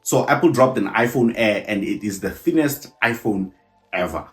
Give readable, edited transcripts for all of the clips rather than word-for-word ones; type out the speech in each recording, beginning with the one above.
So Apple dropped an iPhone Air and it is the thinnest iPhone ever.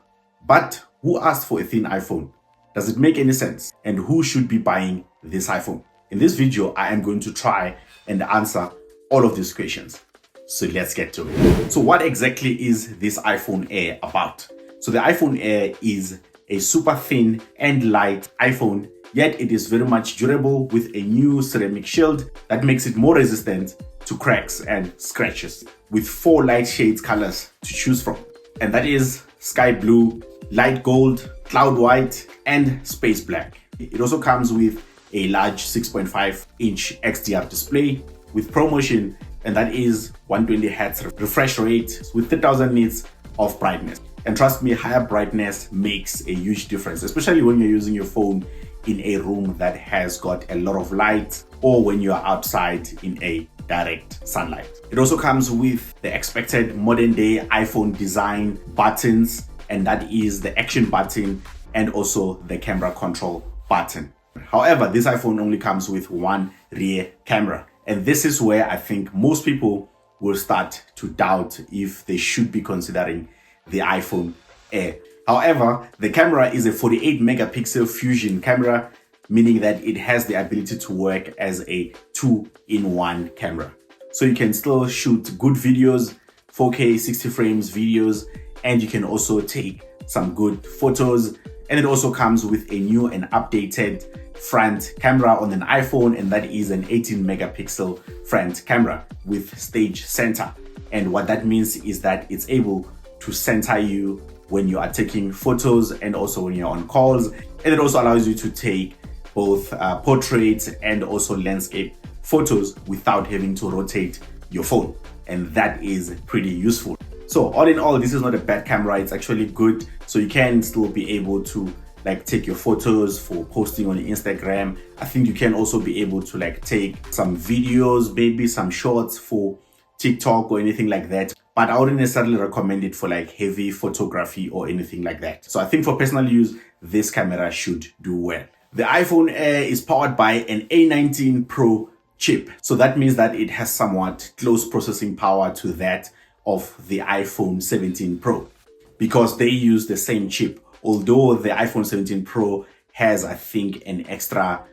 But who asked for a thin iPhone? Does it make any sense? And who should be buying this iPhone? In this video, I am going to try and answer all of these questions. So let's get to it. So what exactly is this iPhone Air about? So the iPhone Air is a super thin and light iPhone, yet it is very much durable with a new ceramic shield that makes it more resistant to cracks and scratches, with 4 light shades colors to choose from. And that is sky blue, light gold, cloud white, and space black. It also comes with a large 6.5-inch XDR display with ProMotion, and that is 120 Hz refresh rate with 3000 nits of brightness. And trust me, higher brightness makes a huge difference, especially when you're using your phone in a room that has got a lot of light or when you are outside in a direct sunlight. It also comes with the expected modern day iPhone design buttons, and that is the action button and also the camera control button. However, this iPhone only comes with one rear camera. And this is where I think most people will start to doubt if they should be considering the iPhone Air. However, the camera is a 48 megapixel fusion camera, meaning that it has the ability to work as a 2-in-1 camera. So you can still shoot good videos, 4K 60 frames videos, and you can also take some good photos. And it also comes with a new and updated front camera on an iPhone, and that is an 18 megapixel front camera with stage center. And what that means is that it's able to center you when you are taking photos and also when you're on calls. And it also allows you to take both portraits and also landscape photos without having to rotate your phone. And that is pretty useful. So all in all, this is not a bad camera. It's actually good. So you can still be able to take your photos for posting on Instagram. I think you can also be able to take some videos, maybe some shorts for TikTok or anything like that. But I wouldn't necessarily recommend it for heavy photography or anything like that. So I think for personal use, this camera should do well. The iPhone Air is powered by an A19 Pro chip. So that means that it has somewhat close processing power to that of the iPhone 17 Pro, because they use the same chip. Although the iPhone 17 Pro has, I think, an extra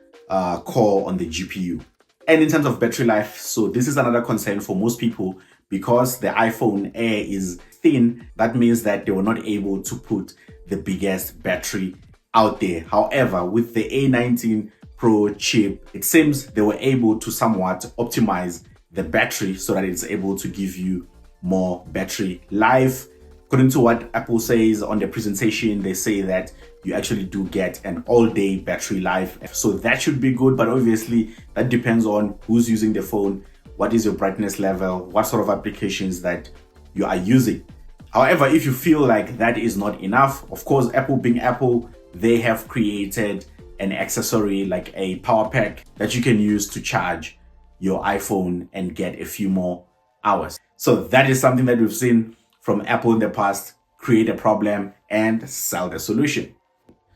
core on the GPU. And in terms of battery life, so this is another concern for most people, because the iPhone Air is thin. That means that they were not able to put the biggest battery out there. However, with the A19 Pro chip, it seems they were able to somewhat optimize the battery so that it's able to give you more battery life. According to what Apple says on their presentation, they say that you actually do get an all-day battery life. So that should be good, but obviously that depends on who's using the phone, what is your brightness level, what sort of applications that you are using. However, if you feel like that is not enough, of course, Apple being Apple, they have created an accessory like a power pack that you can use to charge your iPhone and get a few more hours. So that is something that we've seen from Apple in the past: create a problem and sell the solution.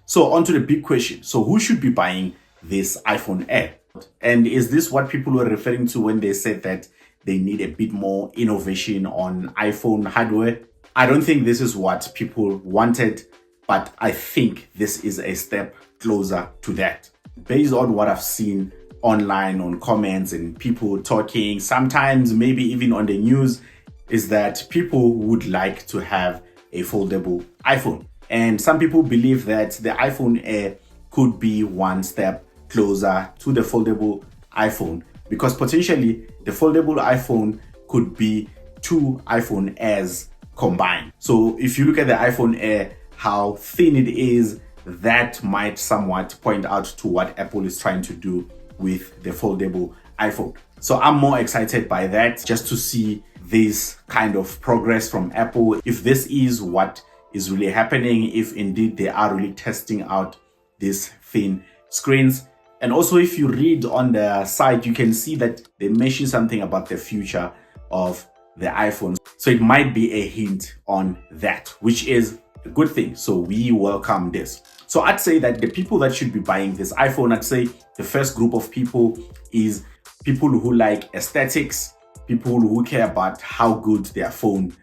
So on to the big question. So who should be buying this iPhone Air? And is this what people were referring to when they said that they need a bit more innovation on iPhone hardware? I don't think this is what people wanted, but I think this is a step closer to that. Based on what I've seen online on comments and people talking, sometimes maybe even on the news, is that people would like to have a foldable iPhone. And some people believe that the iPhone Air could be one step closer to the foldable iPhone, because potentially the foldable iPhone could be 2 iPhone Airs combined. So if you look at the iPhone Air, how thin it is, that might somewhat point out to what Apple is trying to do with the foldable iPhone. So I'm more excited by that, just to see this kind of progress from Apple. If this is what is really happening, if indeed they are really testing out these thin screens. And also, if you read on the site, you can see that they mention something about the future of the iPhone. So it might be a hint on that, which is a good thing. So we welcome this. So I'd say that the people that should be buying this iPhone, I'd say the first group of people is people who like aesthetics, people who care about how good their phone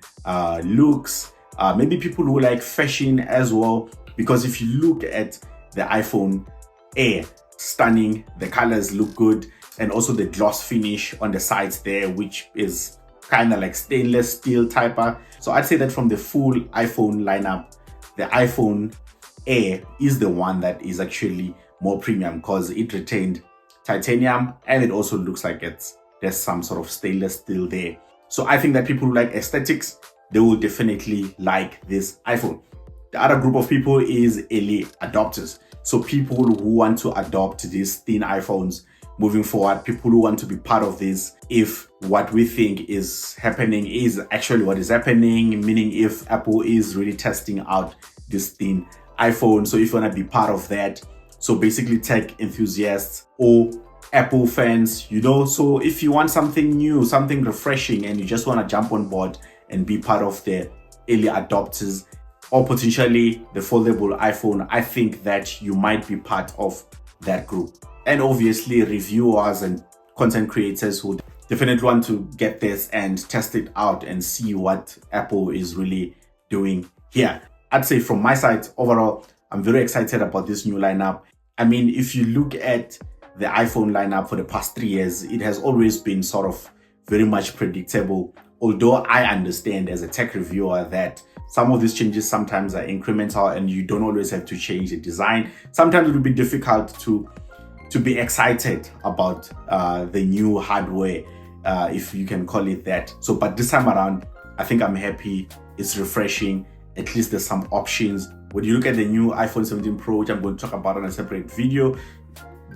looks, maybe people who like fashion as well, because if you look at the iPhone Air, stunning, the colors look good, and also the gloss finish on the sides there, which is kind of like stainless steel type. So I'd say that from the full iPhone lineup, the iPhone Air is the one that is actually more premium because it retained titanium, and it also looks like there's some sort of stainless steel there. So I think that people who like aesthetics, they will definitely like this iPhone. The other group of people is early adopters. So people who want to adopt these thin iPhones moving forward, people who want to be part of this if what we think is happening is actually what is happening, meaning if Apple is really testing out this thin iPhone. So if you want to be part of that, so basically tech enthusiasts or Apple fans, you know, so if you want something new, something refreshing, and you just want to jump on board and be part of the early adopters or potentially the foldable iPhone, I think that you might be part of that group. And obviously reviewers and content creators who definitely want to get this and test it out and see what Apple is really doing here. I'd say from my side, overall, I'm very excited about this new lineup. I mean, if you look at the iPhone lineup for the past 3 years, it has always been sort of very much predictable. Although I understand as a tech reviewer that some of these changes sometimes are incremental and you don't always have to change the design. Sometimes it will be difficult to be excited about the new hardware, if you can call it that. So, but this time around, I think I'm happy. It's refreshing. At least there's some options. When you look at the new iPhone 17 Pro, which I'm going to talk about on a separate video,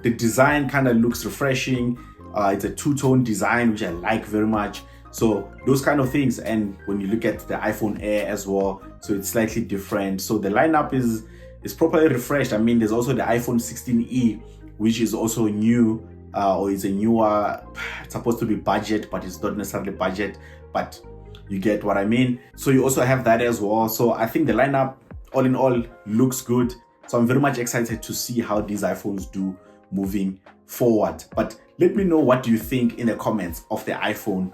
the design kind of looks refreshing. It's a two-tone design, which I like very much. So those kind of things. And when you look at the iPhone Air as well, so it's slightly different. So the lineup is properly refreshed. I mean, there's also the iPhone 16e, which is also new, or is a newer, it's supposed to be budget, but it's not necessarily budget, but you get what I mean. So you also have that as well. So I think the lineup, all in all, looks good. So I'm very much excited to see how these iPhones do moving forward. But let me know, what do you think in the comments of the iPhone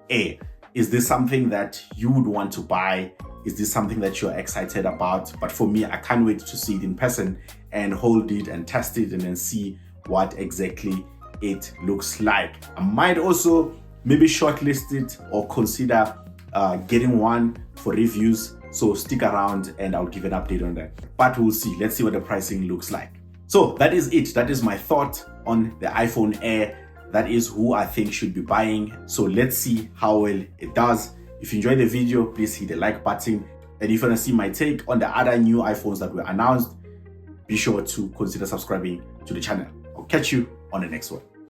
Air? Is this something that you would want to buy? Is this something that you're excited about? But for me, I can't wait to see it in person and hold it and test it and then see what exactly it looks like. I might also maybe shortlist it or consider getting one for reviews. So stick around and I'll give an update on that. But we'll see. Let's see what the pricing looks like. So that is it. That is my thought on the iPhone Air. That is who I think should be buying. So let's see how well it does. If you enjoyed the video, please hit the like button. And if you want to see my take on the other new iPhones that were announced, be sure to consider subscribing to the channel. I'll catch you on the next one.